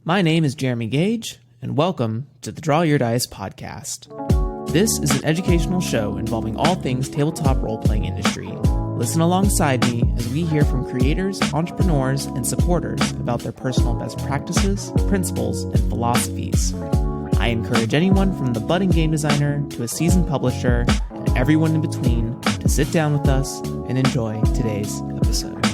My name is Jeremy Gage, and welcome to the Draw Your Dice podcast. This is an educational show involving all things tabletop role-playing industry. Listen alongside me as we hear from creators, entrepreneurs, and supporters about their personal best practices, principles, and philosophies. I encourage anyone from the budding game designer to a seasoned publisher and everyone in between to sit down with us and enjoy today's episode.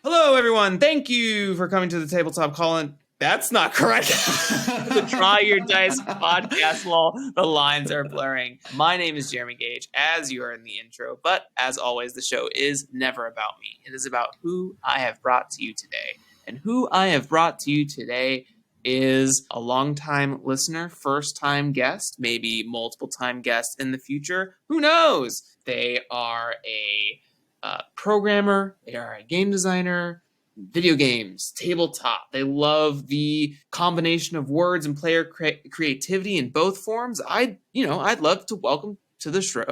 Hello, everyone. Thank you for coming to the Tabletop Call-In. That's not correct. The Draw Your Dice podcast. Well, the lines are blurring. My name is Jeremy Gage, as you are in the intro. But as always, the show is never about me. It is about who I have brought to you today. And who I have brought to you today is a longtime listener, first-time guest, maybe multiple-time guest in the future. Who knows? They are a programmer. They are a game designer. Video games, tabletop. They love the combination of words and player creativity in both forms. I'd love to welcome to the show,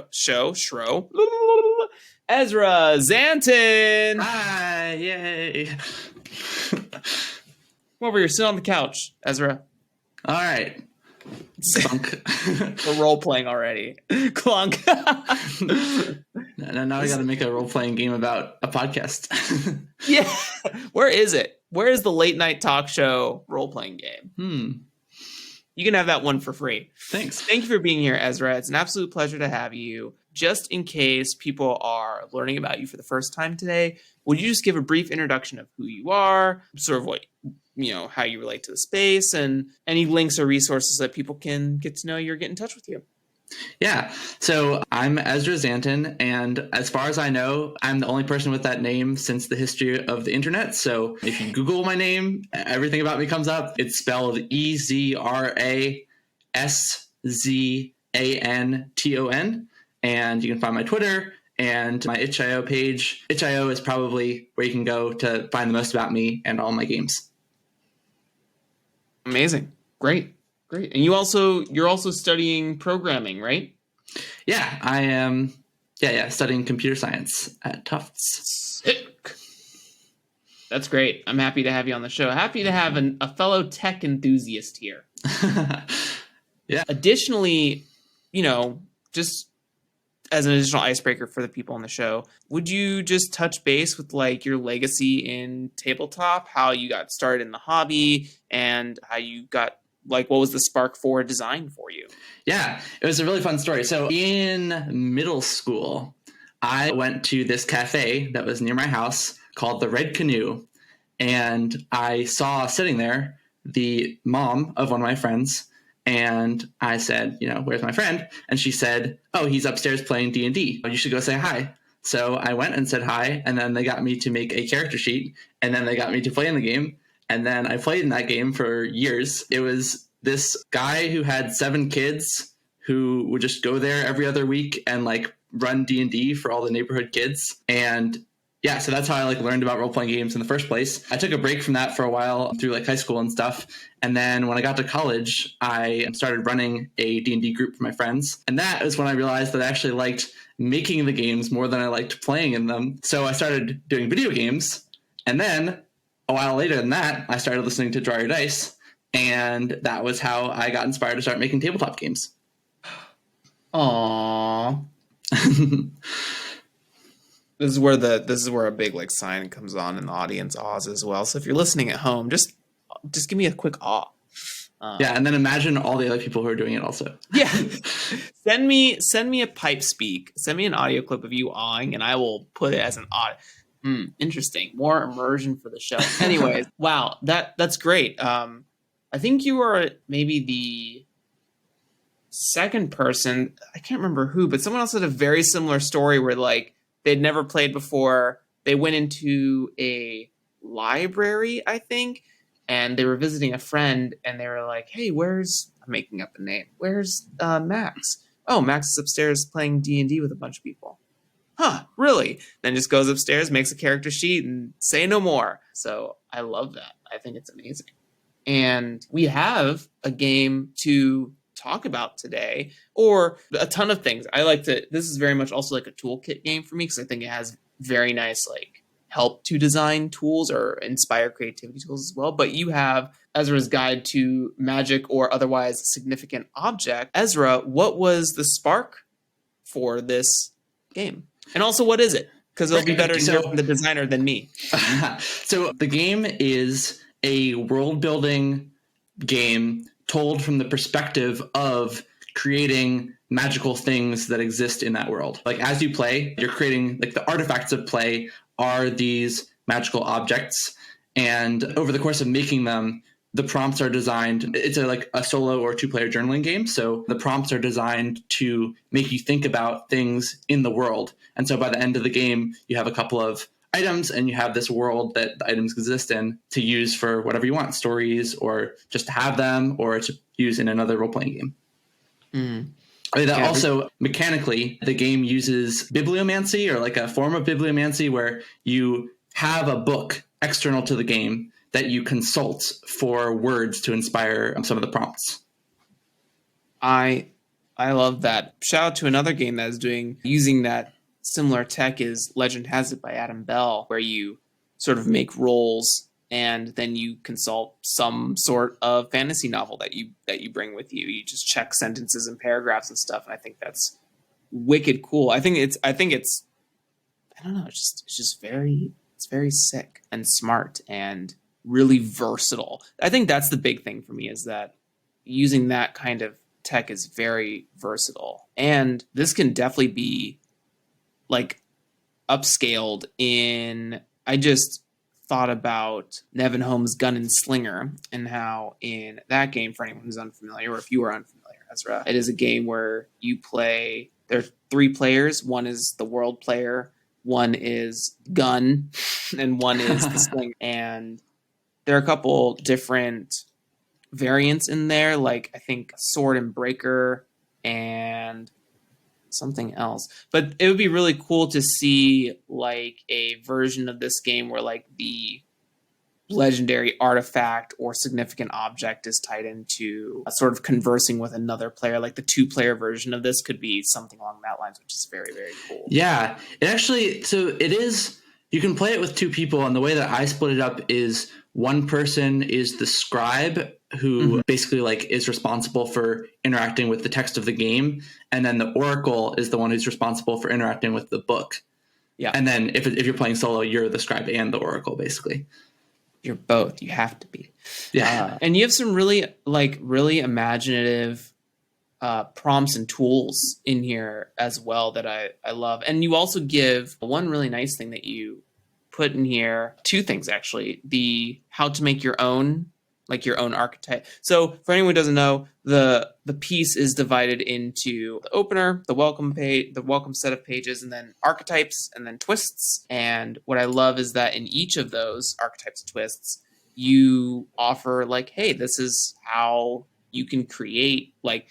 Ezra Szanton. Hi, yay. Come over here, sit on the couch, Ezra. All right. Clunk. We're role-playing already. Clunk. Now we got to make a role-playing game about a podcast. Yeah. Where is it? Where is the late-night talk show role-playing game? You can have that one for free. Thanks. Thank you for being here, Ezra. It's an absolute pleasure to have you. Just in case people are learning about you for the first time today, would you just give a brief introduction of who you are, sort of what, how you relate to the space, and any links or resources that people can get to know you or get in touch with you? Yeah. So I'm Ezra Szanton, and as far as I know, I'm the only person with that name since the history of the internet. So if you Google my name, everything about me comes up. It's spelled EzraSzanton, and you can find my Twitter and my itch.io page. Itch.io is probably where you can go to find the most about me and all my games. Amazing. Great. And you're also studying programming, right? Yeah, I am. Studying computer science at Tufts. Sick. That's great. I'm happy to have you on the show. Happy to have a fellow tech enthusiast here. Yeah. Additionally, just as an additional icebreaker for the people on the show, would you just touch base with your legacy in tabletop, how you got started in the hobby, and how you got what was the spark for design for you? Yeah, it was a really fun story. So in middle school, I went to this cafe that was near my house called the Red Canoe. And I saw sitting there the mom of one of my friends. And I said, where's my friend? And she said, oh, he's upstairs playing D&D. You should go say hi. So I went and said hi. And then they got me to make a character sheet. And then they got me to play in the game. And then I played in that game for years. It was this guy who had 7 kids who would just go there every other week and run D&D for all the neighborhood kids. And yeah, so that's how I learned about role-playing games in the first place. I took a break from that for a while through high school and stuff. And then when I got to college, I started running a D&D group for my friends. And that is when I realized that I actually liked making the games more than I liked playing in them. So I started doing video games. And then a while later than that, I started listening to Draw Your Dice, and that was how I got inspired to start making tabletop games. Aww. This is where a big sign comes on in the audience awes as well. So if you're listening at home, just give me a quick awe. Yeah, and then imagine all the other people who are doing it also. Yeah. Send me a pipe speak. Send me an audio clip of you awing, and I will put it as an audio. Interesting. More immersion for the show. Anyways, wow, that's great. I think you are maybe the second person. I can't remember who, but someone else had a very similar story where they'd never played before. They went into a library, I think, and they were visiting a friend, and they were like, "Hey, I'm making up a name. Where's Max? Oh, Max is upstairs playing D&D with a bunch of people." Huh, really? Then just goes upstairs, makes a character sheet, and say no more. So I love that. I think it's amazing. And we have a game to talk about today, or a ton of things. This is very much also a toolkit game for me, because I think it has very nice help to design tools or inspire creativity tools as well. But you have Ezra's Guide to Magic or Otherwise Significant Object. Ezra, what was the spark for this game? And also, what is it? Because it'll be better to hear from the designer than me. So the game is a world-building game told from the perspective of creating magical things that exist in that world. Like as you play, you're creating, like, the artifacts of play are these magical objects. And over the course of making them, the prompts are designed, it's like a solo or 2-player journaling game. So the prompts are designed to make you think about things in the world. And so by the end of the game, you have a couple of items and you have this world that the items exist in to use for whatever you want, stories, or just to have them, or to use in another role-playing game. Also, mechanically, the game uses bibliomancy, or like a form of bibliomancy, where you have a book external to the game that you consult for words to inspire some of the prompts. I love that. Shout out to another game that is using that similar tech is Legend Has It by Adam Bell, where you sort of make rolls and then you consult some sort of fantasy novel that you bring with you. You just check sentences and paragraphs and stuff, and I think that's wicked cool. I think it's I don't know, it's just very sick and smart and really versatile. I think that's the big thing for me, is that using that kind of tech is very versatile. And this can definitely be like upscaled in, I just thought about Nevenholm's Gun and Slinger, and how in that game, for anyone who's unfamiliar, or if you are unfamiliar, Ezra, it is a game where you play, there are 3 players. One is the world player, one is gun, and one is the slinger. And there are a couple different variants in there, like I think Sword and Breaker and something else. But it would be really cool to see like a version of this game where like the legendary artifact or significant object is tied into a sort of conversing with another player. Like the 2-player version of this could be something along that lines, which is very, very cool. Yeah, it actually, so it is, you can play it with 2 people, and the way that I split it up is one person is the scribe, who basically like is responsible for interacting with the text of the game, and then the oracle is the one who's responsible for interacting with the book. Yeah, and then if you're playing solo, you're the scribe and the oracle, basically. You're both. You have to be. Yeah, and you have some really imaginative prompts and tools in here as well that I love. And you also give one really nice thing that you put in here, 2 things actually, the how to make your own archetype. So for anyone who doesn't know, the piece is divided into the opener, the welcome page, the welcome set of pages, and then archetypes, and then twists. And what I love is that in each of those archetypes and twists, you offer like, hey, this is how you can create, like,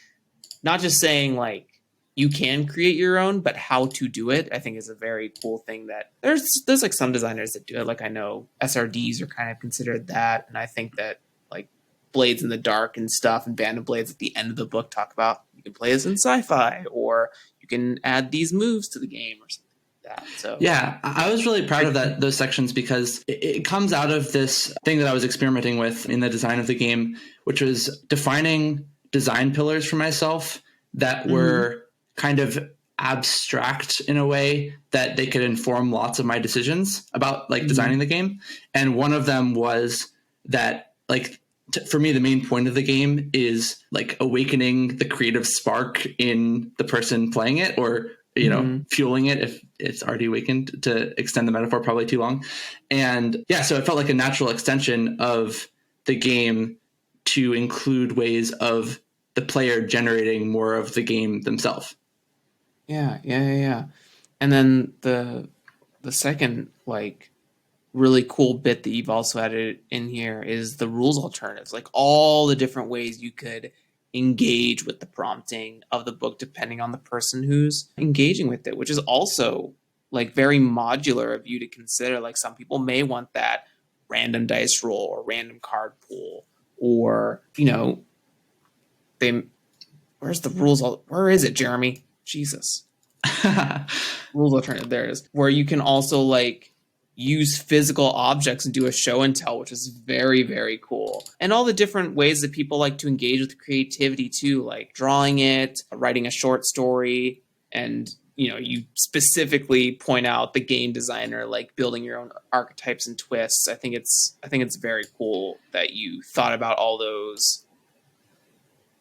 not just saying like you can create your own, but how to do it, I think is a very cool thing that there's like some designers that do it. Like I know SRDs are kind of considered that. And I think that like Blades in the Dark and stuff and Band of Blades at the end of the book talk about you can play this in sci-fi, or you can add these moves to the game or something like that. So yeah, I was really proud of those sections, because it comes out of this thing that I was experimenting with in the design of the game, which was defining design pillars for myself that were kind of abstract in a way that they could inform lots of my decisions about like designing the game. And one of them was that like for me, the main point of the game is like awakening the creative spark in the person playing it, or, you know, fueling it if it's already awakened, to extend the metaphor probably too long. And yeah, so it felt like a natural extension of the game to include ways of the player generating more of the game themselves. Yeah. And then the second like really cool bit that you've also added in here is the rules alternatives, like all the different ways you could engage with the prompting of the book depending on the person who's engaging with it, which is also like very modular of you to consider. Like some people may want that random dice roll or random card pool, or, you know, where's the rules? Where is it, Jeremy? Jesus. Rules alternative. There it is. Where you can also like use physical objects and do a show and tell, which is very, very cool. And all the different ways that people like to engage with creativity too, like drawing it, writing a short story, and you specifically point out the game designer, like building your own archetypes and twists. I think it's very cool that you thought about all those,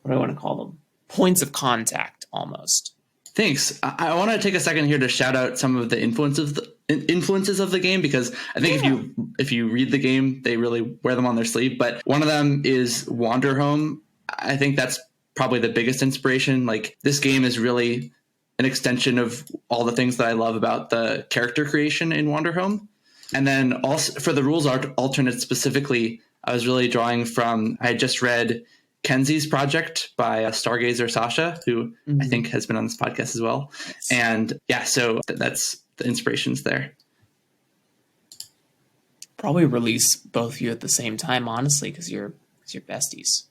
what do I want to call them? Points of contact almost. Thanks. I want to take a second here to shout out some of the influences of the game, because I think if you read the game, they really wear them on their sleeve. But one of them is Wanderhome. I think that's probably the biggest inspiration. Like, this game is really an extension of all the things that I love about the character creation in Wanderhome. And then also for the rules alternate specifically, I was really drawing from, I had just read Kenzie's project by Stargazer Sasha, who I think has been on this podcast as well. And yeah, so that's the inspirations there. Probably release both of you at the same time, honestly, because you're besties.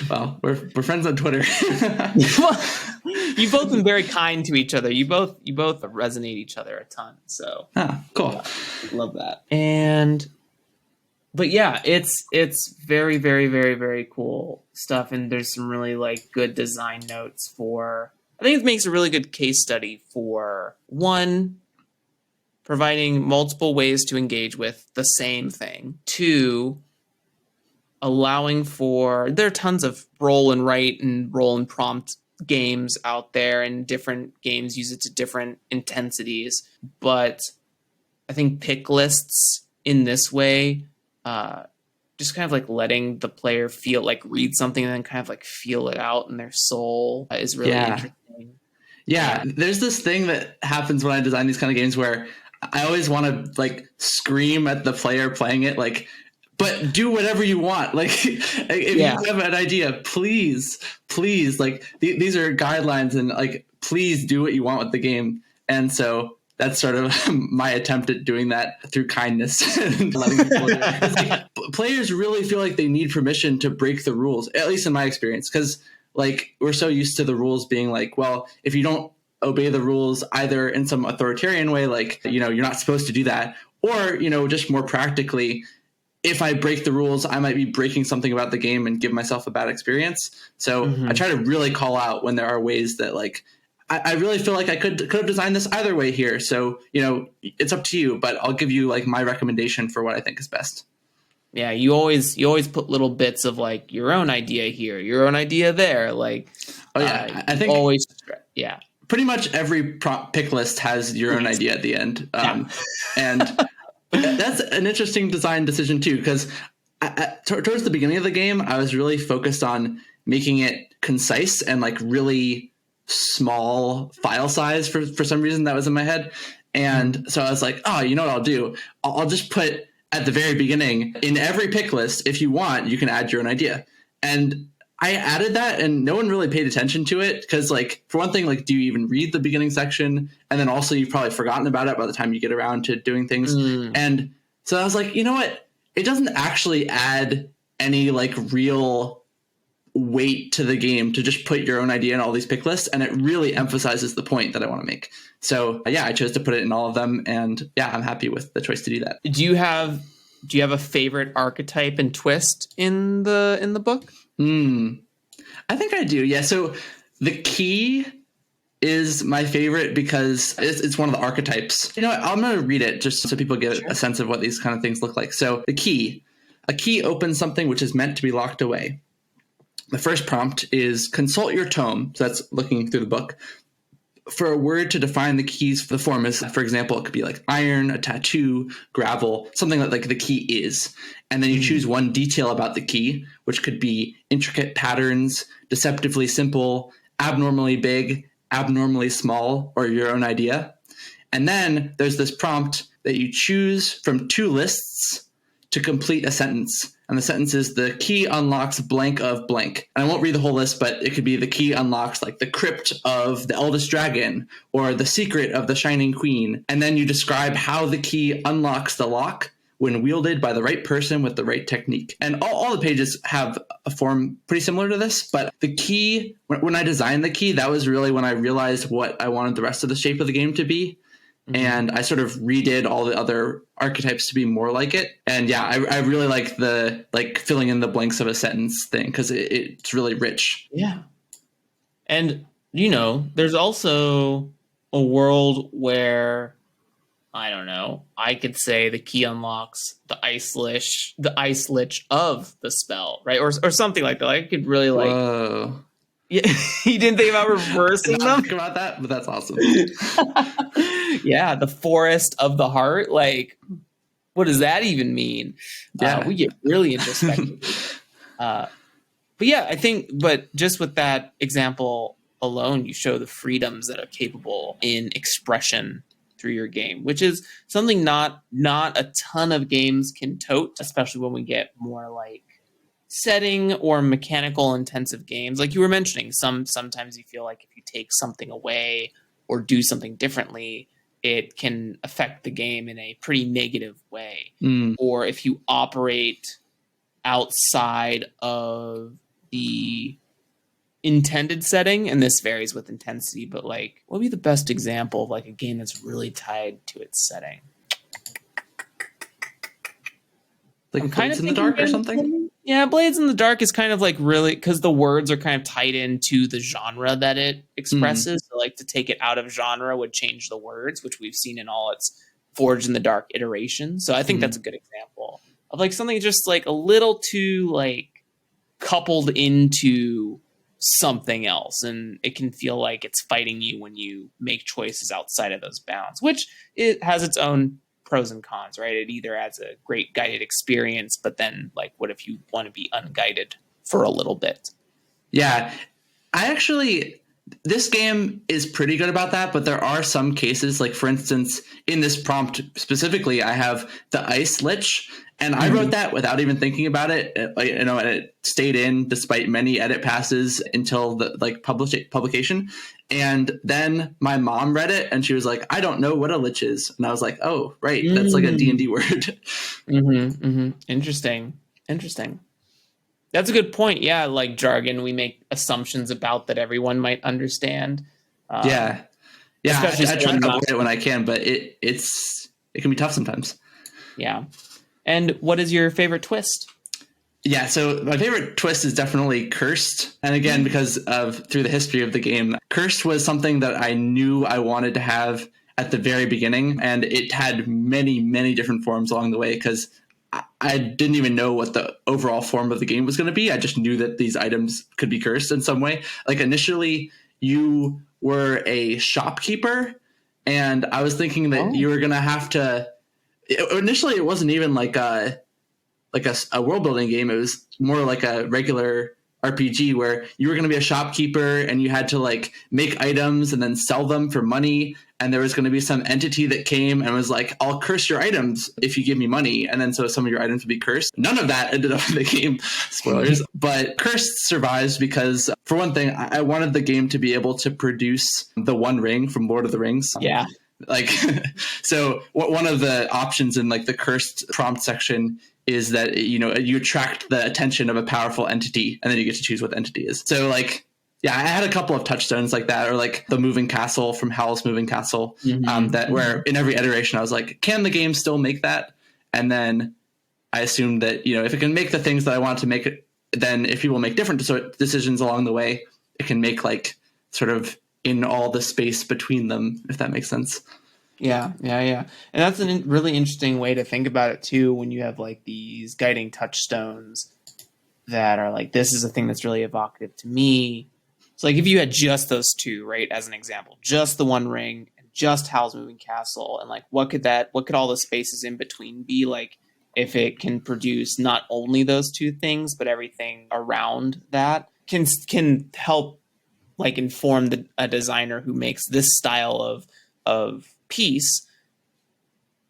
Well, we're friends on Twitter. You've both been very kind to each other. You both resonate each other a ton. So cool. Love that. But yeah, it's very, very, very, very cool stuff. And there's some really like good design notes I think it makes a really good case study for, one, providing multiple ways to engage with the same thing. Two, allowing there are tons of roll and write and roll and prompt games out there, and different games use it to different intensities. But I think pick lists in this way, just kind of like letting the player read something and then kind of like feel it out in their soul is really interesting. Yeah, there's this thing that happens when I design these kind of games where I always want to like scream at the player playing it, like, but do whatever you want. Like, if you have an idea, please, like, these are guidelines, and like, please do what you want with the game. And so that's sort of my attempt at doing that through kindness. And letting people do it. Like, players really feel like they need permission to break the rules, at least in my experience, because like, we're so used to the rules being like, well, if you don't obey the rules either in some authoritarian way, like, you're not supposed to do that, or, just more practically, if I break the rules, I might be breaking something about the game and give myself a bad experience. So I try to really call out when there are ways that like, I really feel like I could have designed this either way here. So, it's up to you, but I'll give you like my recommendation for what I think is best. Yeah, you always put little bits of like your own idea here, your own idea there. Like, I think always, pretty much every pick list has your own idea at the end. And that's an interesting design decision too, because towards the beginning of the game, I was really focused on making it concise and like really small file size for some reason that was in my head. And so I was like, oh, you know what I'll do? I'll just put at the very beginning, in every pick list, if you want, you can add your own idea. And I added that, and no one really paid attention to it because, like, for one thing, like, do you even read the beginning section? And then also you've probably forgotten about it by the time you get around to doing things. And so I was like, you know what? It doesn't actually add any, like, real weight to the game to just put your own idea in all these pick lists, and it really emphasizes the point that I want to make. So yeah, I chose to put it in all of them, and yeah, I'm happy with the choice to do that. Do you have a favorite archetype and twist in the book? I think I do. Yeah. So the key is my favorite because it's one of the archetypes. You know what? I'm going to read it just so people get a sense of what these kind of things look like. So a key opens something which is meant to be locked away. The first prompt is consult your tome. So that's looking through the book for a word to define the keys. For the form is, for example, it could be like iron, a tattoo, gravel, something that like the key is. And then you choose one detail about the key, which could be intricate patterns, deceptively simple, abnormally big, abnormally small, or your own idea. And then there's this prompt that you choose from two lists to complete a sentence. And the sentence is the key unlocks blank of blank. And I won't read the whole list, but it could be the key unlocks like the crypt of the eldest dragon or the secret of the shining queen. And then you describe how the key unlocks the lock when wielded by the right person with the right technique. And all the pages have a form pretty similar to this, but the key, when I designed the key, that was really when I realized what I wanted the rest of the shape of the game to be. and I sort of redid all the other archetypes to be more like it. And yeah, I really like the filling in the blanks of a sentence thing because it's really rich. Yeah. And, there's also a world where, I don't know, I could say the key unlocks the ice lich of the spell, right? Or something like that. I could really Whoa. Yeah, you didn't think about reversing them? Think about that, but that's awesome. Yeah, the forest of the heart. Like, what does that even mean? Yeah, we get really introspective. But yeah, I think, but just with that example alone, you show the freedoms that are capable in expression through your game, which is something not a ton of games can tote, especially when we get more like setting or mechanical intensive games. Like you were mentioning, sometimes you feel like if you take something away or do something differently, it can affect the game in a pretty negative way. Or if you operate outside of the intended setting, and this varies with intensity, but like what would be the best example of like a game that's really tied to its setting? Like Blades in the Dark or something? Yeah, Blades in the Dark is kind of like really, because the words are kind of tied into the genre that it expresses. So like to take it out of genre would change the words, which we've seen in all its Forged in the Dark iterations. So I think that's a good example of like something just like a little too like coupled into something else, and it can feel like it's fighting you when you make choices outside of those bounds, which it has its own pros and cons, right? It either adds a great guided experience, but then like what if you want to be unguided for a little bit? Yeah, this game is pretty good about that, but there are some cases, like for instance, in this prompt specifically, I have the Ice Lich, and I wrote that without even thinking about it. And it stayed in despite many edit passes until the publication. And then my mom read it, and she was like, "I don't know what a lich is," and I was like, "Oh, right, that's like a D&D word." Interesting. That's a good point. Yeah, like jargon, we make assumptions about that everyone might understand. Yeah. I try to avoid it when I can, but it can be tough sometimes. Yeah. And what is your favorite twist? Yeah, so my favorite twist is definitely Cursed. And again, because of through the history of the game, Cursed was something that I knew I wanted to have at the very beginning, and it had many, many different forms along the way because I didn't even know what the overall form of the game was going to be. I just knew that these items could be cursed in some way. Like initially, you were a shopkeeper, and I was thinking that you were going to have to. Initially, it wasn't even like a world building game. It was more like a regular RPG where you were going to be a shopkeeper and you had to like make items and then sell them for money. And there was going to be some entity that came and was like, "I'll curse your items if you give me money." And then so some of your items would be cursed. None of that ended up in the game. Spoilers. But Cursed survives because, for one thing, I wanted the game to be able to produce the One Ring from Lord of the Rings. Yeah. Like, so one of the options in like the cursed prompt section is that, you attract the attention of a powerful entity and then you get to choose what the entity is. So like, yeah, I had a couple of touchstones like that, or like the Moving Castle from Howl's Moving Castle, where in every iteration I was like, can the game still make that? And then I assumed that, if it can make the things that I want to make it, then if people make different decisions along the way, it can make like sort of in all the space between them, if that makes sense. Yeah. And that's a really interesting way to think about it too, when you have like these guiding touchstones that are like, this is a thing that's really evocative to me. So like if you had just those two, right, as an example, just the One Ring and just Howl's Moving Castle, and like what could all the spaces in between be like if it can produce not only those two things, but everything around that can help like inform a designer who makes this style of piece,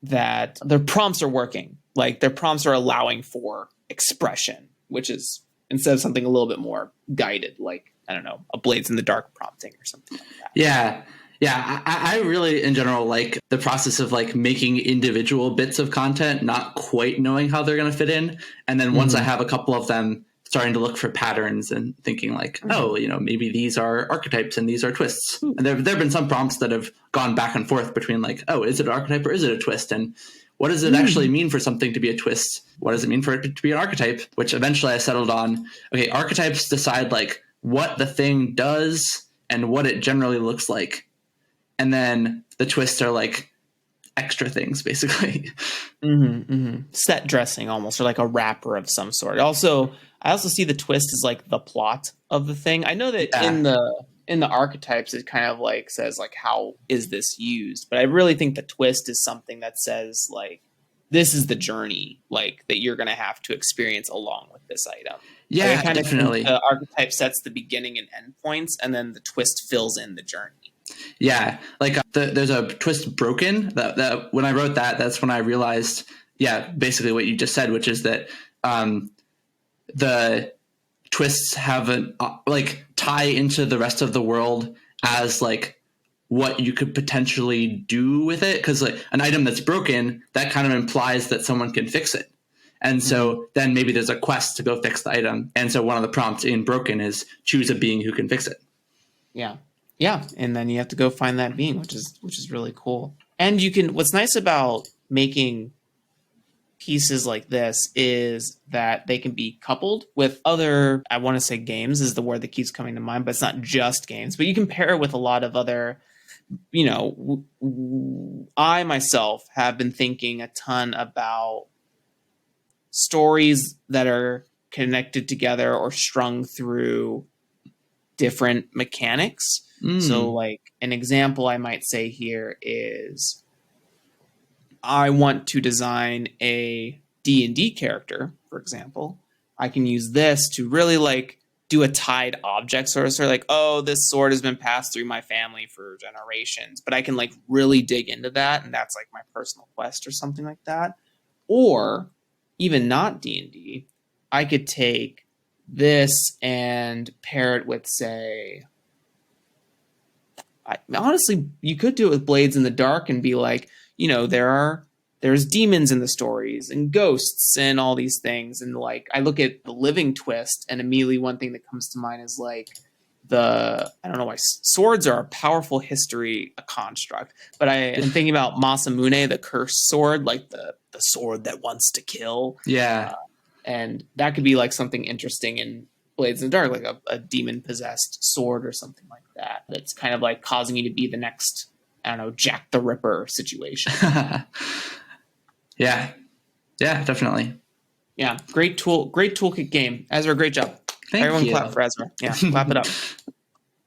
that their prompts are working. Like their prompts are allowing for expression, which is instead of something a little bit more guided, like, I don't know, a Blades in the Dark prompting or something like that. Yeah. I really, in general, like the process of like making individual bits of content, not quite knowing how they're going to fit in. And then once I have a couple of them starting to look for patterns and thinking like, oh, maybe these are archetypes and these are twists. And there have been some prompts that have gone back and forth between like, oh, is it an archetype or is it a twist? And what does it actually mean for something to be a twist? What does it mean for it to be an archetype? Which eventually I settled on, okay, archetypes decide like what the thing does and what it generally looks like. And then the twists are like extra things, basically. Set dressing almost, or like a wrapper of some sort. Also, I also see the twist as like the plot of the thing. I know that in the archetypes, it kind of like says like, how is this used? But I really think the twist is something that says like, this is the journey like that you're going to have to experience along with this item. Yeah, like, definitely. The archetype sets the beginning and end points, and then the twist fills in the journey. Yeah, like there's a twist broken that when I wrote that, that's when I realized, basically what you just said, which is that the twists have an like tie into the rest of the world as like what you could potentially do with it. Because like an item that's broken, that kind of implies that someone can fix it. And so then maybe there's a quest to go fix the item. And so one of the prompts in Broken is choose a being who can fix it. Yeah. Yeah. And then you have to go find that being, which is really cool. And you can, what's nice about making pieces like this is that they can be coupled with other, I want to say games is the word that keeps coming to mind, but it's not just games, but you can pair it with a lot of other, I myself have been thinking a ton about stories that are connected together or strung through different mechanics. So like an example I might say here is I want to design a D&D character, for example. I can use this to really like do a tied object sort of like, oh, this sword has been passed through my family for generations, but I can like really dig into that. And that's like my personal quest or something like that. Or even not D&D, I could take this and pair it with, say, honestly, you could do it with Blades in the Dark and be like, there's demons in the stories and ghosts and all these things. And like, I look at the living twist and immediately one thing that comes to mind is like I don't know why swords are a powerful history, a construct, but I am thinking about Masamune, the cursed sword, like the sword that wants to kill. Yeah. And that could be like something interesting in Blades in the Dark, like a demon-possessed sword or something like that. That's kind of like causing you to be the next, I don't know, Jack the Ripper situation. Yeah, definitely. Yeah, great toolkit game. Ezra, great job. Thank Everyone you. clap for Ezra. Yeah, clap it up.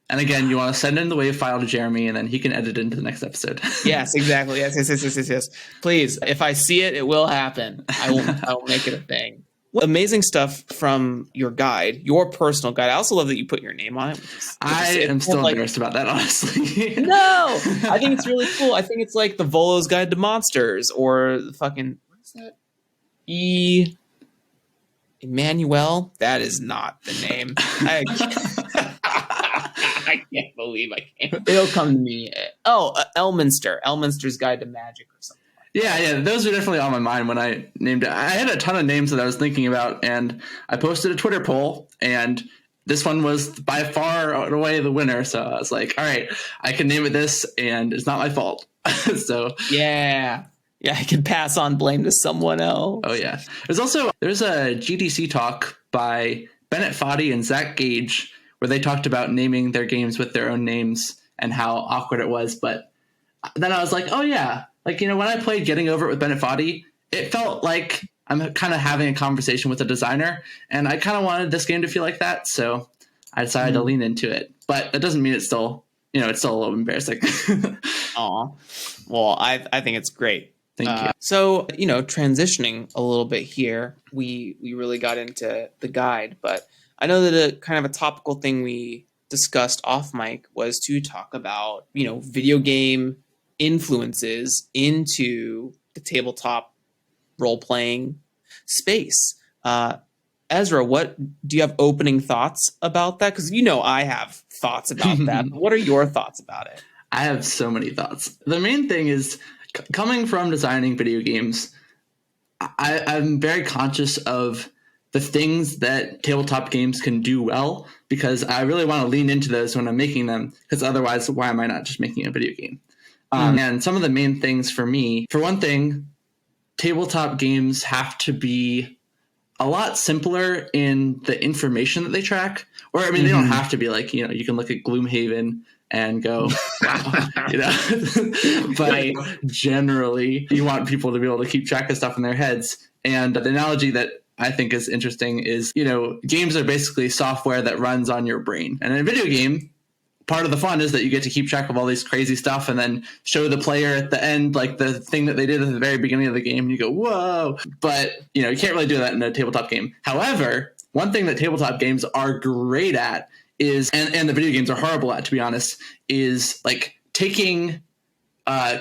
And again, you want to send in the WAV file to Jeremy, and then he can edit it into the next episode. Yes, exactly. Yes. Please, if I see it, it will happen. I will make it a thing. Amazing stuff from your guide, your personal guide. I also love that you put your name on it. I am still embarrassed about that, honestly. No, I think it's really cool. I think it's like the Volo's Guide to Monsters or the fucking, what is that? Emmanuel? That is not the name. I can't believe I can't. It'll come to me. Oh, Elminster. Elminster's Guide to Magic or something. Yeah, those are definitely on my mind when I named it. I had a ton of names that I was thinking about, and I posted a Twitter poll, and this one was by far and away the winner. So I was like, all right, I can name it this, and it's not my fault. So yeah, I can pass on blame to someone else. Oh yeah. There's a GDC talk by Bennett Foddy and Zach Gage where they talked about naming their games with their own names and how awkward it was. But then I was like, oh yeah. Like, when I played Getting Over It with Bennett Foddy, it felt like I'm kind of having a conversation with a designer, and I kind of wanted this game to feel like that, so I decided to lean into it. But that doesn't mean it's still, it's still a little embarrassing. Aw. Well, I think it's great. Thank you. So, transitioning a little bit here, we really got into the guide, but I know that a kind of a topical thing we discussed off mic was to talk about, video game influences into the tabletop role-playing space. Ezra, what do you have opening thoughts about that? Because I have thoughts about that. What are your thoughts about it? I have so many thoughts. The main thing is coming from designing video games, I'm very conscious of the things that tabletop games can do well, because I really want to lean into those when I'm making them, because otherwise, why am I not just making a video game? And some of the main things for me, for one thing, tabletop games have to be a lot simpler in the information that they track. Or, I mean, they don't have to be like, you know, you can look at Gloomhaven and go, wow, you know, but generally you want people to be able to keep track of stuff in their heads. And the analogy that I think is interesting is, you know, games are basically software that runs on your brain. And in a video game, part of the fun is that you get to keep track of all these crazy stuff and then show the player at the end, like the thing that they did at the very beginning of the game. And you go, whoa. But, you know, you can't really do that in a tabletop game. However, one thing that tabletop games are great at is, and the video games are horrible at, to be honest, is like taking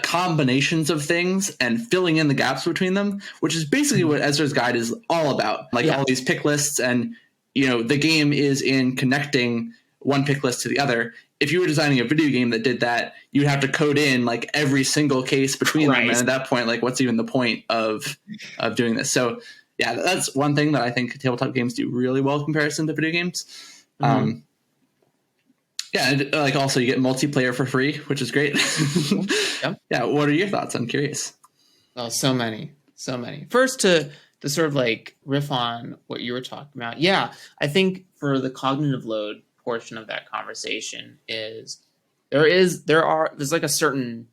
combinations of things and filling in the gaps between them, which is basically what Ezra's Guide is all about. Like all these pick lists, and, you know, the game is in connecting one pick list to the other. If you were designing a video game that did that, you'd have to code in like every single case between them. And at that point, like, what's even the point of doing this? So yeah, that's one thing that I think tabletop games do really well in comparison to video games. Yeah, and like also you get multiplayer for free, which is great. Yeah, what are your thoughts? I'm curious. Oh, so many. First, to sort of like riff on what you were talking about. Yeah, I think for the cognitive load portion of that conversation there's like a certain,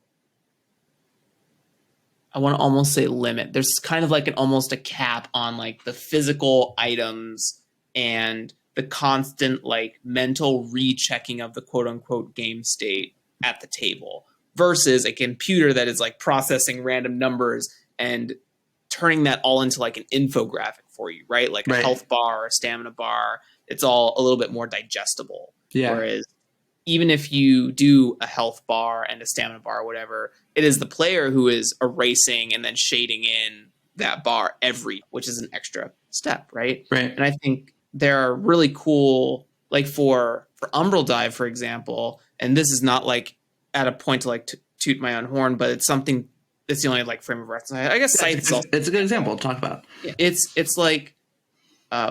I want to almost say limit. There's kind of like almost a cap on like the physical items and the constant like mental rechecking of the quote unquote game state at the table versus a computer that is like processing random numbers and turning that all into like an infographic for you, right? Like a health bar or a stamina bar. It's all a little bit more digestible. Yeah. Whereas even if you do a health bar and a stamina bar or whatever, it is the player who is erasing and then shading in that bar which is an extra step, right? Right. And I think there are really cool, like for Umbral Dive, for example, and this is not like at a point to like toot my own horn, but it's something that's the only like frame of reference. I guess it's a good example to talk about. Yeah. It's like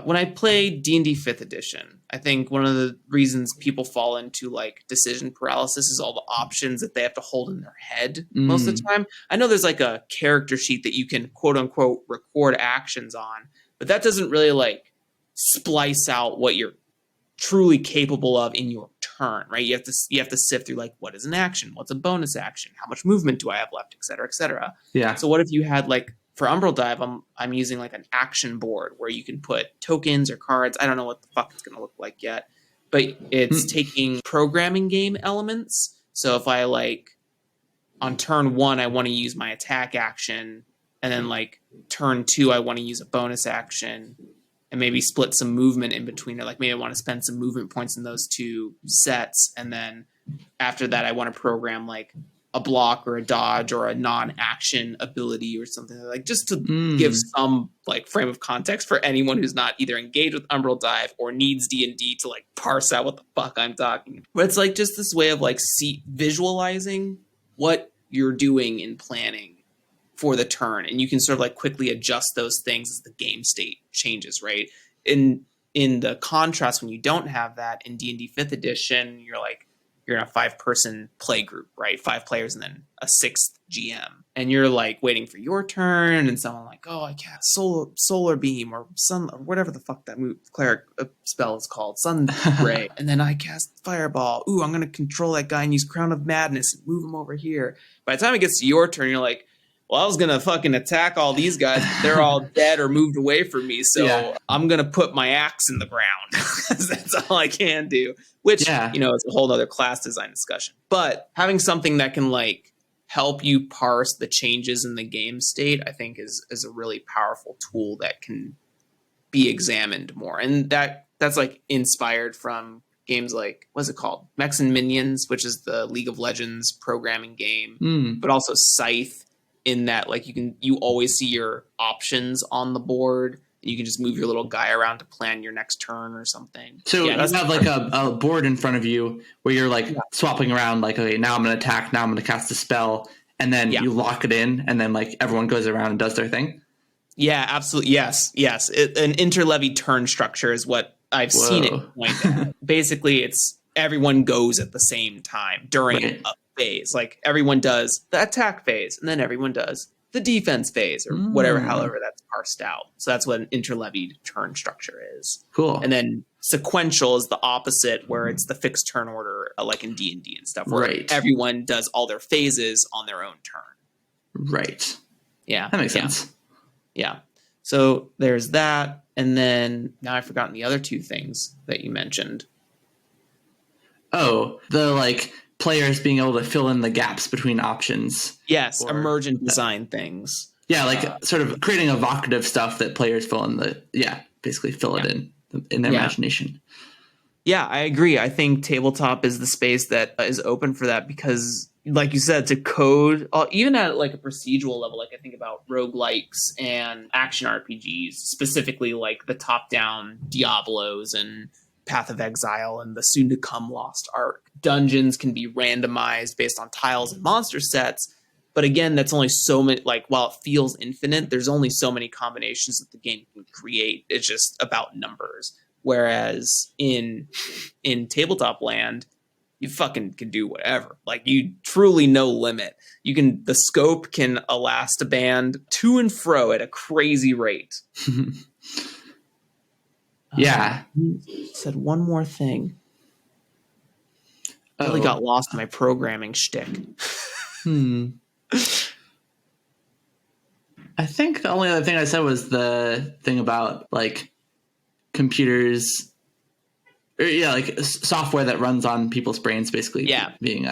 when I play D&D 5th edition, I think one of the reasons people fall into like decision paralysis is all the options that they have to hold in their head most of the time. I know there's like a character sheet that you can quote unquote record actions on, but that doesn't really like splice out what you're truly capable of in your turn, right? You have to sift through like, what is an action? What's a bonus action? How much movement do I have left? Et cetera, et cetera. Yeah. So what if you had like, for Umbral Dive, I'm using like an action board where you can put tokens or cards. I don't know what the fuck it's going to look like yet, but it's taking programming game elements. So if I like on turn 1, I want to use my attack action, and then like turn 2, I want to use a bonus action, and maybe split some movement in between, or like maybe I want to spend some movement points in those two sets. And then after that, I want to program like a block or a dodge or a non-action ability or something, like just to give some like frame of context for anyone who's not either engaged with Umbral Dive or needs D&D to like parse out what the fuck I'm talking about. But it's like just this way of like visualizing what you're doing in planning for the turn, and you can sort of like quickly adjust those things as the game state changes, right? In the contrast, when you don't have that in D&D 5th edition, you're in a 5-person play group, right? 5 players and then a 6th GM, and you're like waiting for your turn, and someone like, oh, I cast solar beam or sun or whatever the fuck that cleric spell is called, sun ray, and then I cast fireball. Ooh, I'm gonna control that guy and use Crown of Madness and move him over here. By the time it gets to your turn, you're like, well, I was going to fucking attack all these guys, but they're all dead or moved away from me. So I'm going to put my axe in the ground. That's all I can do, which, you know, is a whole other class design discussion. But having something that can like help you parse the changes in the game state, I think is a really powerful tool that can be examined more. And that's like inspired from games like, what's it called? Mechs and Minions, which is the League of Legends programming game, but also Scythe. In that, like, you always see your options on the board. You can just move your little guy around to plan your next turn or something. So you have like a board in front of you where you're like swapping around, like, okay, now I'm going to attack, now I'm going to cast a spell, and then you lock it in, and then like everyone goes around and does their thing. Yeah, absolutely. Yes, yes. An interlevy turn structure is what I've seen it Whoa. point at. Basically, it's everyone goes at the same time during Right. a phase. Like everyone does the attack phase, and then everyone does the defense phase, or whatever, Mm, however that's parsed out. So that's what an interlevied turn structure is. cool. And then sequential is the opposite, where it's the fixed turn order, like in D&D and stuff, where Right. everyone does all their phases on their own turn. Right. Yeah, That makes yeah. sense. Yeah. So there's that. And then now I've forgotten the other two things that you mentioned. Oh, the like players being able to fill in the gaps between options. Yes, Or emergent design things. yeah, like sort of creating evocative stuff that players fill in basically fill it in their Yeah. imagination. Yeah, I agree. I think tabletop is the space that is open for that because, like you said, to code, even at like a procedural level, like I think about roguelikes and action RPGs, specifically like the top-down Diablos and Path of Exile and the soon-to-come Lost Ark. Dungeons can be randomized based on tiles and monster sets, but again, that's only so many, like, while it feels infinite, there's only so many combinations that the game can create. It's just about numbers. Whereas in tabletop land, you fucking can do whatever. Like you truly no limit. The scope can elastiband to and fro at a crazy rate. Yeah. Said one more thing. I really got lost in my programming shtick. I think the only other thing I said was the thing about like computers, like software that runs on people's brains, basically being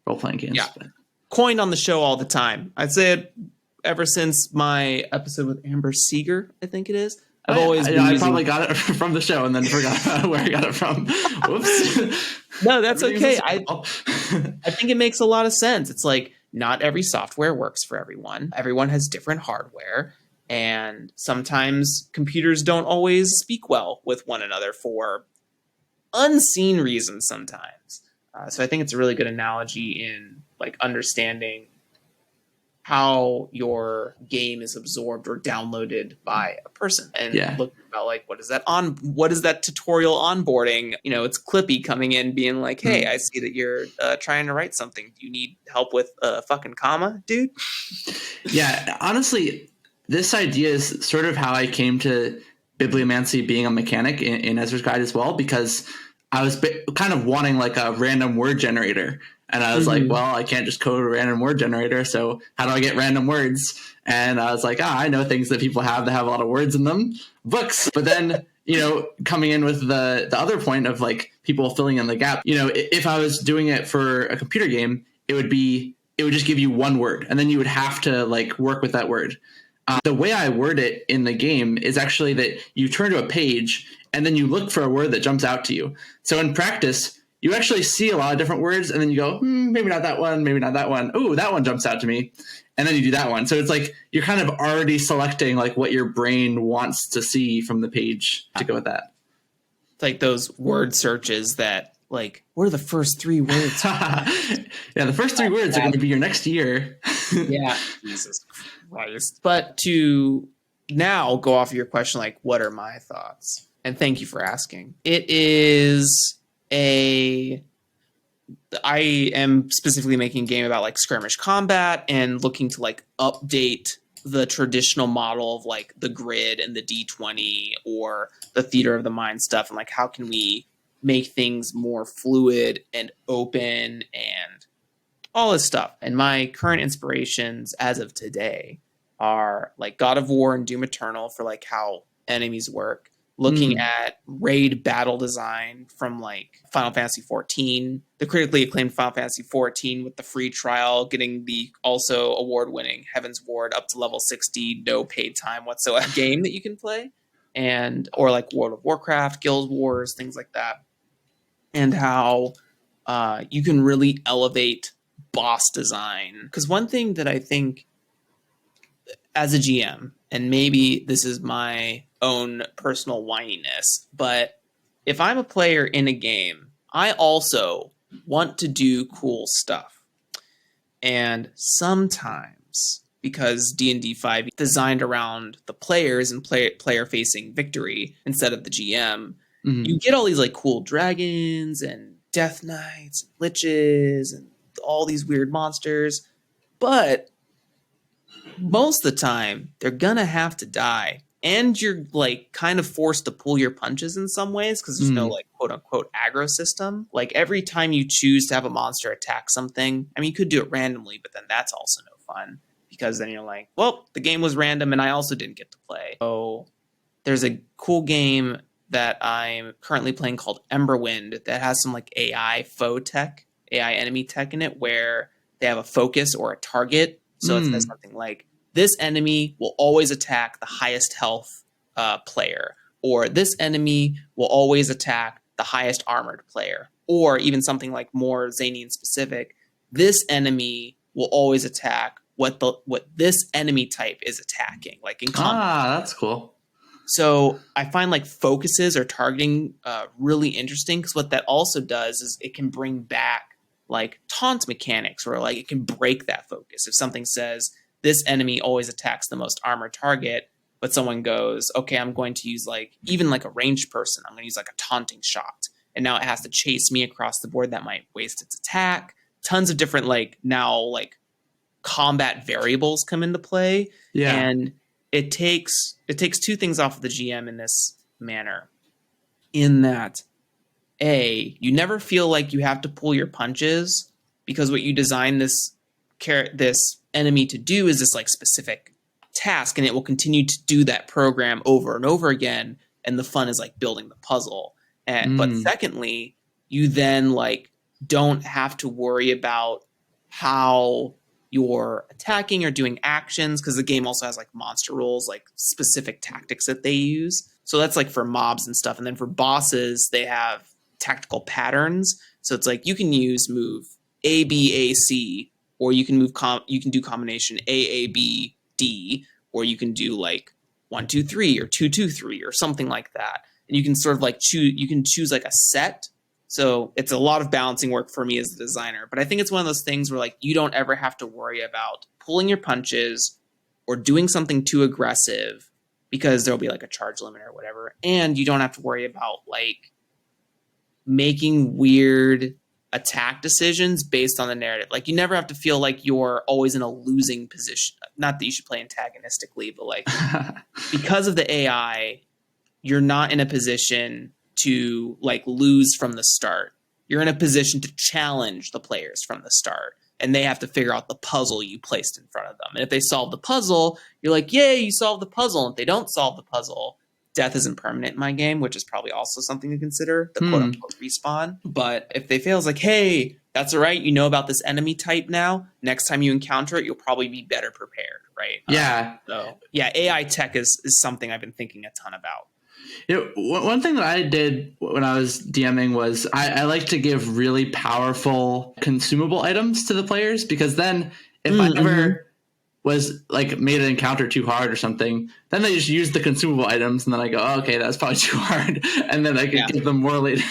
role-playing games. Yeah. Coined on the show all the time. I'd say it ever since my episode with Amber Seeger, I think it is. I've always been I probably got it from the show and then forgot where I got it from. Whoops. No, that's okay. I think it makes a lot of sense. It's like not every software works for everyone. Everyone has different hardware. And sometimes computers don't always speak well with one another for unseen reasons sometimes. So I think it's a really good analogy in like understanding how your game is absorbed or downloaded by a person, and look about like what is that tutorial onboarding? It's Clippy coming in being like, hey, I see that you're trying to write something. Do you need help with a fucking comma, dude? Yeah, honestly, this idea is sort of how I came to bibliomancy being a mechanic in Ezra's Guide as well, because I was kind of wanting like a random word generator. And I was like, well, I can't just code a random word generator. So how do I get random words? And I was like, I know things that people have that have a lot of words in them, books. But then, coming in with the other point of like people filling in the gap, if I was doing it for a computer game, it would just give you one word and then you would have to like work with that word. The way I word it in the game is actually that you turn to a page and then you look for a word that jumps out to you. So in practice, you actually see a lot of different words and then you go, maybe not that one, maybe not that one. Oh, that one jumps out to me. And then you do that one. So it's like you're kind of already selecting like what your brain wants to see from the page to go with that. It's like those word searches that like, what are the first 3 words? Yeah, the first 3 words are going to be your next year. Yeah, Jesus Christ. But to now go off of your question, like, what are my thoughts? And thank you for asking. It is I am specifically making a game about like skirmish combat and looking to like update the traditional model of like the grid and the D20 or the theater of the mind stuff, and like how can we make things more fluid and open and all this stuff. And my current inspirations as of today are like God of War and Doom Eternal for like how enemies work. Looking at raid battle design from like Final Fantasy 14, the critically acclaimed Final Fantasy 14 with the free trial, getting the also award-winning Heaven's Ward up to level 60, no paid time whatsoever game that you can play, or like World of Warcraft, Guild Wars, things like that, and how you can really elevate boss design. Because one thing that I think as a GM, and maybe this is my own personal whininess, but if I'm a player in a game, I also want to do cool stuff. And sometimes because D&D 5 designed around the players and player facing victory instead of the GM. You get all these like cool dragons and death knights and liches and all these weird monsters, but most of the time they're gonna have to die, and you're like kind of forced to pull your punches in some ways because there's no like quote unquote aggro system. Like every time you choose to have a monster attack something, I mean, you could do it randomly, but then that's also no fun because then you're like, well, the game was random and I also didn't get to play. So there's a cool game that I'm currently playing called Emberwind that has some like AI enemy tech in it where they have a focus or a target. So it says something like, this enemy will always attack the highest health player, or this enemy will always attack the highest armored player, or even something like more zany and specific, this enemy will always attack what this enemy type is attacking, like in combat. That's cool. So I find like focuses or targeting really interesting because what that also does is it can bring back like taunt mechanics, or like it can break that focus. If something says this enemy always attacks the most armored target, but someone goes, okay, I'm going to use like even like a ranged person, I'm going to use like a taunting shot, and now it has to chase me across the board, that might waste its attack. Tons of different like now like combat variables come into play. And it takes two things off of the GM in this manner, in that you never feel like you have to pull your punches, because what you design this enemy to do is this like specific task, and it will continue to do that program over and over again, and the fun is like building the puzzle. But secondly, you then like don't have to worry about how you're attacking or doing actions, because the game also has like monster rules, like specific tactics that they use. So that's like for mobs and stuff. And then for bosses, they have tactical patterns. So it's like you can use move A, B, A, C, or you can you can do combination A, B, D, or you can do like 1, 2, 3 or 2, 2, 3 or something like that. And you can sort of like choose like a set. So it's a lot of balancing work for me as a designer. But I think it's one of those things where like you don't ever have to worry about pulling your punches or doing something too aggressive, because there'll be like a charge limit or whatever. And you don't have to worry about like making weird attack decisions based on the narrative. Like you never have to feel like you're always in a losing position. Not that you should play antagonistically, but like because of the AI, you're not in a position to like lose from the start. You're in a position to challenge the players from the start, and they have to figure out the puzzle you placed in front of them. And if they solve the puzzle, you're like, yay, you solved the puzzle. And if they don't solve the puzzle, death isn't permanent in my game, which is probably also something to consider, the quote unquote respawn. But if they fail, it's like, hey, that's all right. You know about this enemy type now. Next time you encounter it, you'll probably be better prepared, right? Yeah. So yeah, AI tech is something I've been thinking a ton about. One thing that I did when I was DMing was I like to give really powerful consumable items to the players, because then if I ever was like made an encounter too hard or something, then they just use the consumable items, and then I go, oh, okay, that's probably too hard, and then I can give them more later.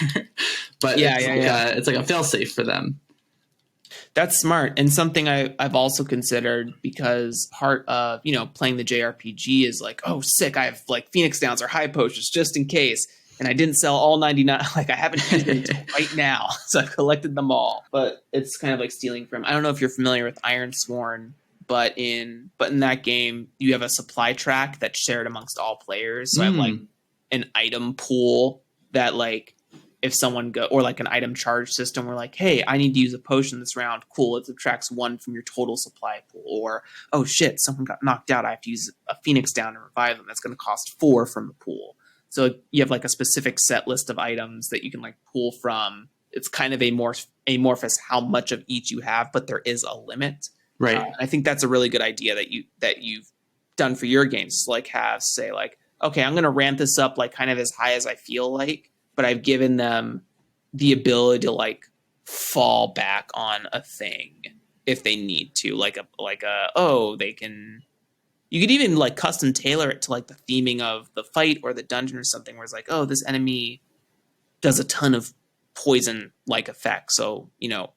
But it's like a fail-safe for them. That's smart, and something I've also considered, because part of playing the JRPG is like, oh sick, I have like Phoenix Downs or high potions just in case, and I didn't sell all 99. Like I haven't used them until right now, so I've collected them all. But it's kind of like stealing from. I don't know if you're familiar with Ironsworn, but in that game you have a supply track that's shared amongst all players. So I have like an item pool that like, if someone or like an item charge system, we're like, hey, I need to use a potion this round. Cool. It subtracts 1 from your total supply pool. Or, oh shit, someone got knocked out. I have to use a Phoenix down to revive them. That's going to cost 4 from the pool. So you have like a specific set list of items that you can like pull from. It's kind of amorphous how much of each you have, but there is a limit. Right. I think that's a really good idea that you've done for your games. Like have say like, okay, I'm going to ramp this up like kind of as high as I feel like, but I've given them the ability to like fall back on a thing if they need to, they can. You could even like custom tailor it to like the theming of the fight or the dungeon or something, where it's like, oh, this enemy does a ton of poison-like effect. So,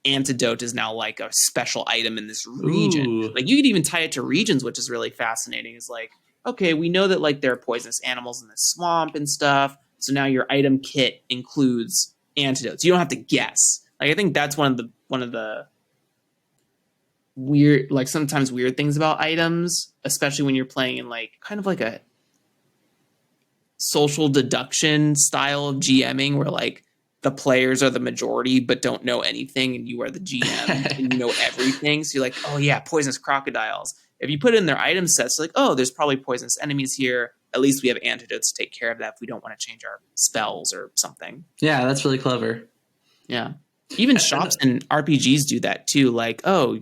antidote is now like a special item in this region. Ooh. Like you could even tie it to regions, which is really fascinating. Is like, okay, we know that like there are poisonous animals in the swamp and stuff. So now your item kit includes antidotes. You don't have to guess. Like I think that's one of the weird, like sometimes weird things about items, especially when you're playing in like kind of like a social deduction style of GMing where like the players are the majority but don't know anything and you are the GM and you know everything. So you're like, oh yeah, poisonous crocodiles. If you put it in their item sets, like, oh, there's probably poisonous enemies here. At least we have antidotes to take care of that if we don't want to change our spells or something. Yeah, that's really clever. Yeah. Even shops and RPGs do that too. Like, oh,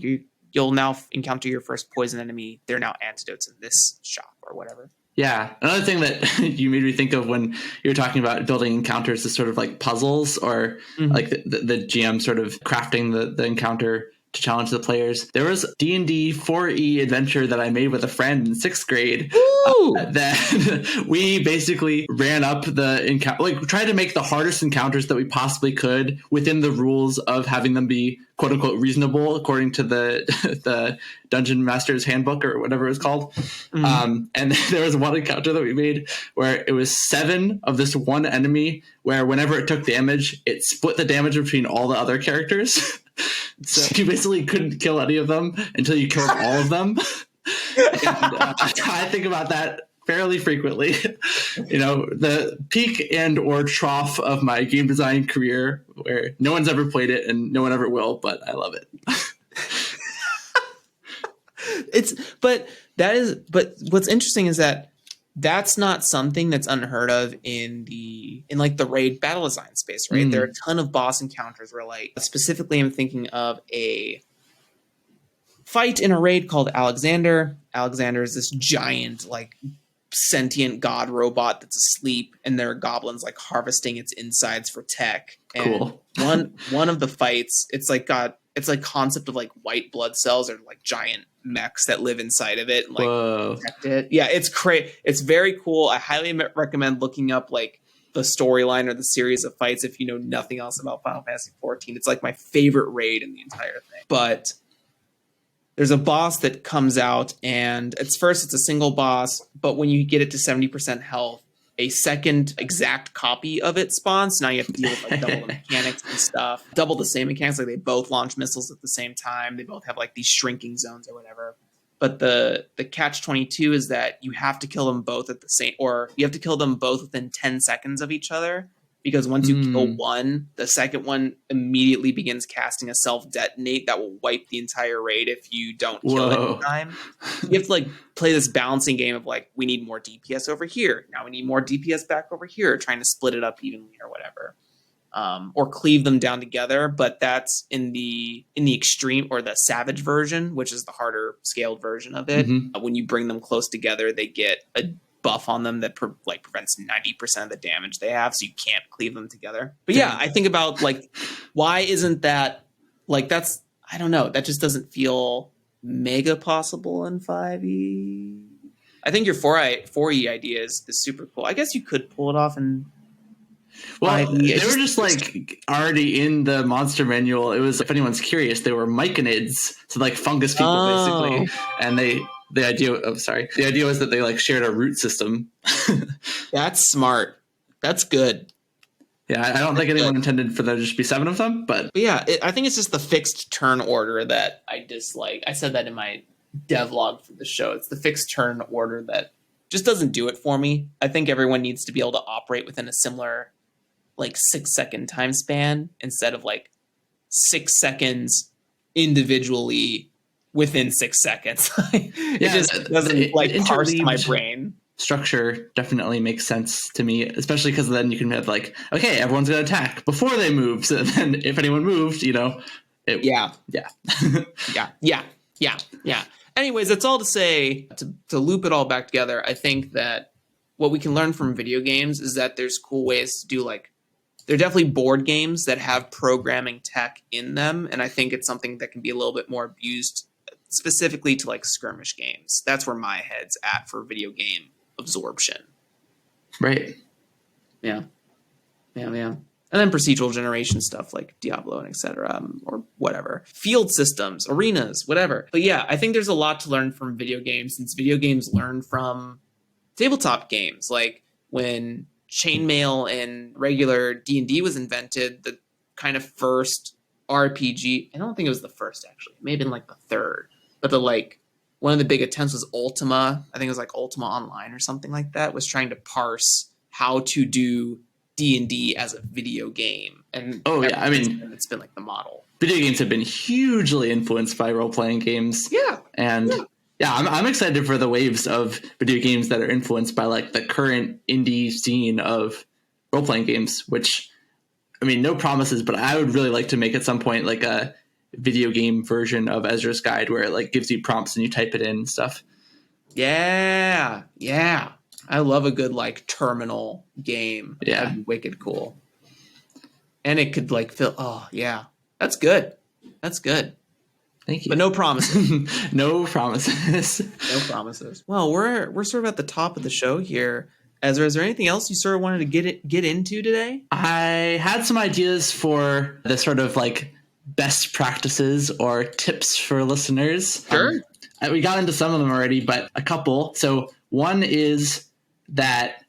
you'll now encounter your first poison enemy. They're now antidotes in this shop or whatever. Yeah. Another thing that you made me think of when you were talking about building encounters is sort of like puzzles or like the GM sort of crafting the encounter to challenge the players. There was D&D 4E adventure that I made with a friend in 6th grade that we basically ran up the encounter, like tried to make the hardest encounters that we possibly could within the rules of having them be quote unquote reasonable according to the Dungeon Master's Handbook or whatever it's called. And there was one encounter that we made where it was 7 of this one enemy where whenever it took damage, it split the damage between all the other characters. So you basically couldn't kill any of them until you killed all of them. And, I think about that fairly frequently. The peak and or trough of my game design career where no one's ever played it and no one ever will, but I love it. But what's interesting is that that's not something that's unheard of in like the raid battle design space, right? There are a ton of boss encounters where like specifically I'm thinking of a fight in a raid called Alexander. Alexander is this giant like sentient god robot that's asleep and there are goblins like harvesting its insides for tech. And cool. one of the fights, it's like concept of like white blood cells or like giant mechs that live inside of it and like protect it. Yeah, it's it's very cool. I highly recommend looking up like the storyline or the series of fights if you know nothing else about Final Fantasy 14. It's like my favorite raid in the entire thing. But there's a boss that comes out and it's a single boss, but when you get it to 70% health, a second exact copy of it spawns. Now you have to deal with like double the mechanics and stuff. Double the same mechanics, like they both launch missiles at the same time. They both have like these shrinking zones or whatever. But the catch-22 is that you have to kill them both at the same, or you have to kill them both within 10 seconds of each other. Because once you kill one, the second one immediately begins casting a self-detonate that will wipe the entire raid if you don't kill it in time. You have to like play this balancing game of like, we need more DPS over here. Now we need more DPS back over here, trying to split it up evenly or whatever. Or cleave them down together. But that's in the extreme or the savage version, which is the harder scaled version of it. When you bring them close together, they get a buff on them that prevents 90% of the damage they have, so you can't cleave them together. But yeah, I think about like, why isn't that like, that's, I don't know, that just doesn't feel mega possible in 5e. I think your 4e idea is super cool. I guess you could pull it off in 5e. They were just like already in the monster manual. It was, if anyone's curious, they were myconids, so like fungus people basically, and the idea was that they like shared a root system. That's smart. That's good. Yeah, I don't think anyone intended for there to just be 7 of them, but yeah, I think it's just the fixed turn order that I dislike. I said that in my devlog for the show. It's the fixed turn order that just doesn't do it for me. I think everyone needs to be able to operate within a similar like 6-second time span instead of like 6 seconds individually within 6 seconds. It just doesn't parse my brain. Structure definitely makes sense to me, especially because then you can have like, okay, everyone's going to attack before they move. So then if anyone moved, Yeah. Anyways, that's all to say, to loop it all back together, I think that what we can learn from video games is that there's cool ways to do like, there are definitely board games that have programming tech in them. And I think it's something that can be a little bit more abused specifically to like skirmish games. That's where my head's at for video game absorption. Right. Yeah. And And then procedural generation stuff like Diablo and etc. Or whatever. Field systems, arenas, whatever. But yeah, I think there's a lot to learn from video games, since video games learn from tabletop games. Like when chainmail and regular D&D was invented, the kind of first RPG, I don't think it was the first actually, it may have been like the third, but one of the big attempts was Ultima. I think it was like Ultima Online or something like that, was trying to parse how to do D&D as a video game. And it's been like the model. Video games have been hugely influenced by role-playing games. Yeah. And I'm excited for the waves of video games that are influenced by like the current indie scene of role-playing games, which, I mean, no promises, but I would really like to make at some point like a video game version of Ezra's Guide where it like gives you prompts and you type it in and stuff. Yeah. Yeah. I love a good like terminal game. Yeah. That'd be wicked cool. And it could like feel, oh yeah, that's good. That's good. Thank you. But no promises. No promises. No promises. Well, we're sort of at the top of the show here. Ezra, is there anything else you sort of wanted to get into today? I had some ideas for the sort of like best practices or tips for listeners. Sure. We got into some of them already, but a couple. So one is that,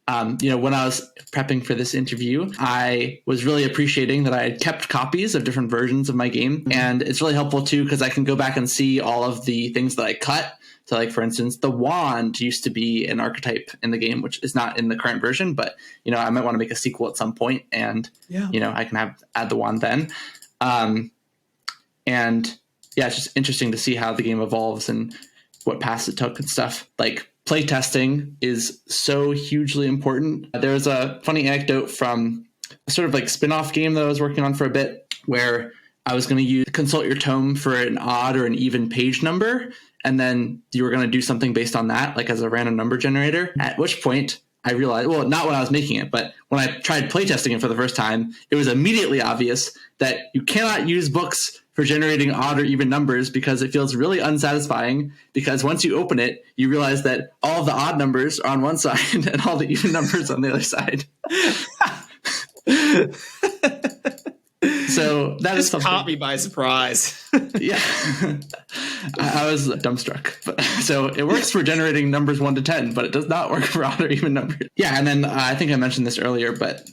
when I was prepping for this interview, I was really appreciating that I had kept copies of different versions of my game. Mm-hmm. And it's really helpful too, because I can go back and see all of the things that I cut. So like, for instance, the wand used to be an archetype in the game, which is not in the current version, but, I might want to make a sequel at some point and, I can add the wand then. It's just interesting to see how the game evolves and what paths it took and stuff. Like playtesting is so hugely important. There was a funny anecdote from a sort of like spin-off game that I was working on for a bit where I was going to consult your tome for an odd or an even page number. And then you were going to do something based on that, like as a random number generator, at which point I realized, well, not when I was making it, but when I tried playtesting it for the first time, it was immediately obvious that you cannot use books for generating odd or even numbers because it feels really unsatisfying, because once you open it, you realize that all of the odd numbers are on one side and all the even numbers on the other side. So that is something. Caught me by surprise. Yeah. I was dumbstruck. So it works for generating numbers 1 to 10, but it does not work for odd or even numbers. Yeah, and then I think I mentioned this earlier, but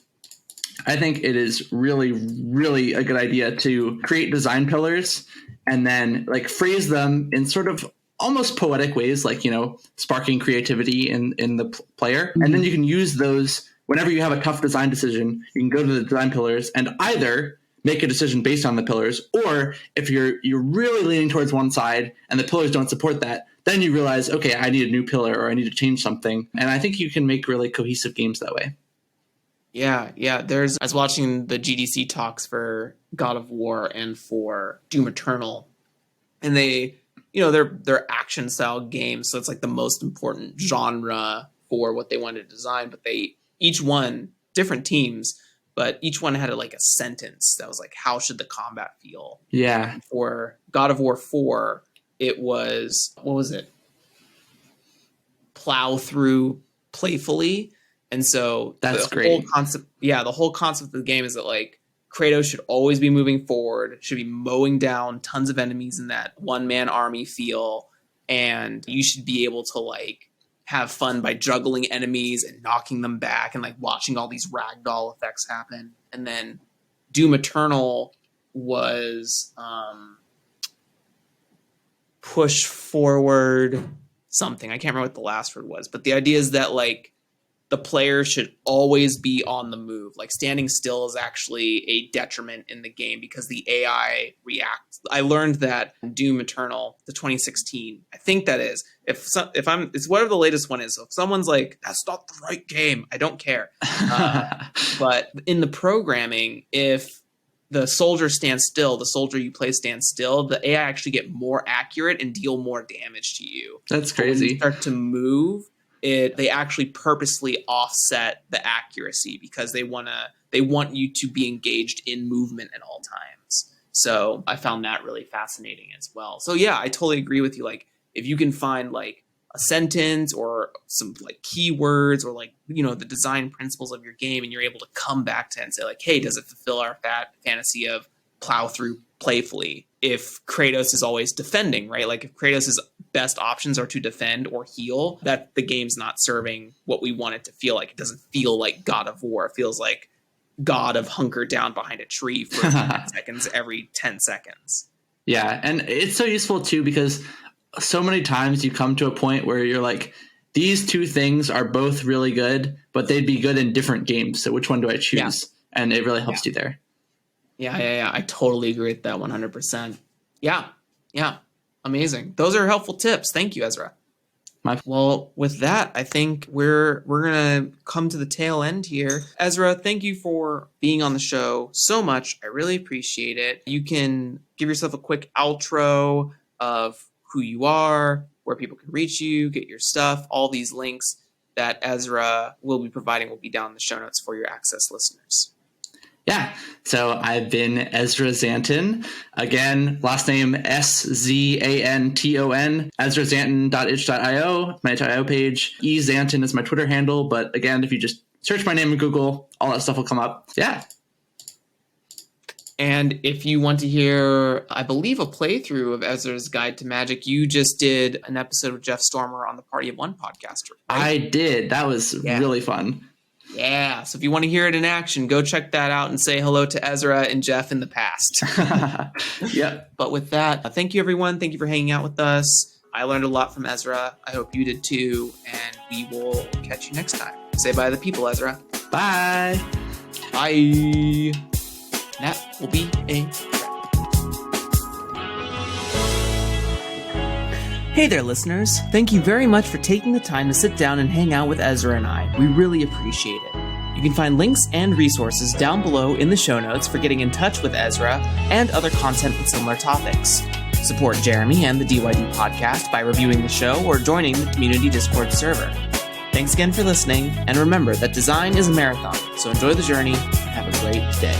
I think it is really, really a good idea to create design pillars and then like phrase them in sort of almost poetic ways, like, sparking creativity in the player. Mm-hmm. And then you can use those whenever you have a tough design decision. You can go to the design pillars and either make a decision based on the pillars, or if you're really leaning towards one side and the pillars don't support that, then you realize, okay, I need a new pillar or I need to change something. And I think you can make really cohesive games that way. Yeah. I was watching the GDC talks for God of War and for Doom Eternal, and they, they're action style games, so it's like the most important genre for what they wanted to design. But each one, different teams, but each one had a sentence that was like, how should the combat feel? Yeah. And for God of War 4, it was, what was it? Plow through playfully. And so that's great. The whole concept of the game is that like Kratos should always be moving forward, should be mowing down tons of enemies in that one-man army feel, and you should be able to like have fun by juggling enemies and knocking them back and like watching all these ragdoll effects happen. And then Doom Eternal was push forward something. I can't remember what the last word was, but the idea is that like the player should always be on the move. Like standing still is actually a detriment in the game because the AI reacts. I learned that in Doom Eternal, the 2016, I think that is. It's whatever the latest one is. So if someone's like, that's not the right game, I don't care. But in the programming, if the soldier stands still, the soldier you play stands still, the AI actually get more accurate and deal more damage to you. That's crazy. When you start to move, they actually purposely offset the accuracy because they want you to be engaged in movement at all times. So I found that really fascinating as well. So yeah, I totally agree with you. Like if you can find like a sentence or some like keywords or like, the design principles of your game, and you're able to come back to it and say like, hey, does it fulfill our fantasy of plow through playfully? If Kratos is always defending, right? Like if Kratos' best options are to defend or heal, that the game's not serving what we want it to feel like. It doesn't feel like God of War. It feels like God of hunker down behind a tree for 10 seconds every 10 seconds. Yeah, and it's so useful too because so many times you come to a point where you're like, these two things are both really good, but they'd be good in different games. So which one do I choose? Yeah. And it really helps you there. Yeah. I totally agree with that 100%. Yeah. Amazing. Those are helpful tips. Thank you, Ezra. Well, with that, I think we're going to come to the tail end here. Ezra, thank you for being on the show so much. I really appreciate it. You can give yourself a quick outro of who you are, where people can reach you, get your stuff. All these links that Ezra will be providing will be down in the show notes for your access listeners. Yeah, so I've been Ezra Szanton. Again, last name Szanton, EzraZanton.itch.io, my itch.io page. eZanton is my Twitter handle, but again, if you just search my name in Google, all that stuff will come up. Yeah. And if you want to hear, I believe, a playthrough of Ezra's Guide to Magic, you just did an episode with Jeff Stormer on the Party of One podcast. Right? I did. That was really fun. Yeah, so if you want to hear it in action, go check that out and say hello to Ezra and Jeff in the past. Yep. But with that, thank you, everyone. Thank you for hanging out with us. I learned a lot from Ezra. I hope you did too. And we will catch you next time. Say bye to the people, Ezra. Bye. Bye. That will be a wrap. Hey there, listeners. Thank you very much for taking the time to sit down and hang out with Ezra and I. We really appreciate it. You can find links and resources down below in the show notes for getting in touch with Ezra and other content with similar topics. Support Jeremy and the DYD podcast by reviewing the show or joining the community Discord server. Thanks again for listening, and remember that design is a marathon, so enjoy the journey and have a great day.